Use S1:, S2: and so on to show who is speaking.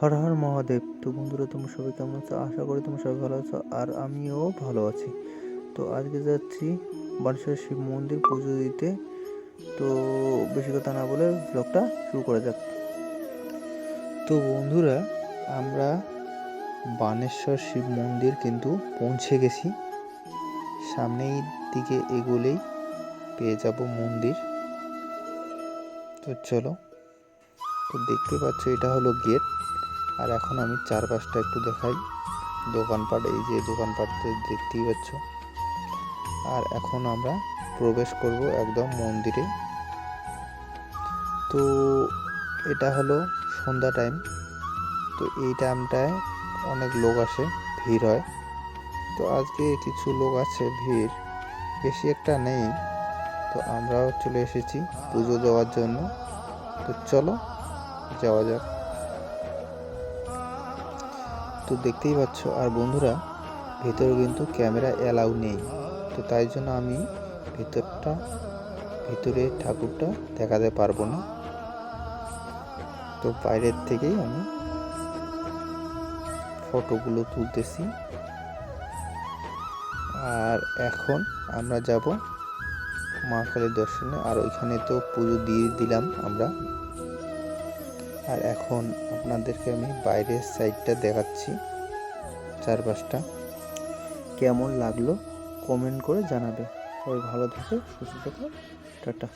S1: হর হর মহাদেব। তো বন্ধুরা, তোমরা সবাই কেমন আছো? আশা করি তোমরা সবাই ভালো আছো, আর আমিও ভালো আছি। তো আজকে যাচ্ছি বানেশ্বর শিব মন্দির পুজো দিতে। তো বেশি কথা না বলে ব্লগটা শুরু করা যাক। তো বন্ধুরা, আমরা বানেশ্বর শিব মন্দির কিন্তু পৌঁছে গেছি। সামনেই দিকে এগোলেই পেয়ে যাব মন্দির। তো চলো। তো দেখতে পাচ্ছ, এটা হলো গেট। আর এখন আমি চারপাশটা একটু দেখাই। দোকানপাট, এই যে দোকানপাট দেখতেই পাচ্ছ। আর এখন আমরা প্রবেশ করব একদম মন্দিরে। তো এটা হলো সন্ধ্যা টাইম। তো এই টাইমটায় অনেক লোক আসে, ভিড় হয়। তো আজকে কিছু লোক আছে, ভিড় বেশি একটা নেই। তো আমরাও চলে এসেছি পুজো দেওয়ার জন্য। তো চলো যাওয়া যাক। তো দেখতেই পাচ্ছ। আর বন্ধুরা, ভেতরে কিন্তু ক্যামেরা অ্যালাউ নেই। তো তাই জন্য আমি ভিতরে ঠাকুরটা দেখাতে পারবো না। তো বাইরের থেকেই আমি ফটোগুলো তুলতেছি। আর এখন আমরা যাব মা কালীর দর্শনে। আর ওইখানে তো পুজো দিয়ে দিলাম আমরা। আর এখন আপনাদেরকে আমি বাইরের সাইডটা দেখাচ্ছি, চারপাশটা কেমন লাগলো কমেন্ট করে জানাবে। সবাই ভালো থাকো, সুস্থ থাকো, টাটা।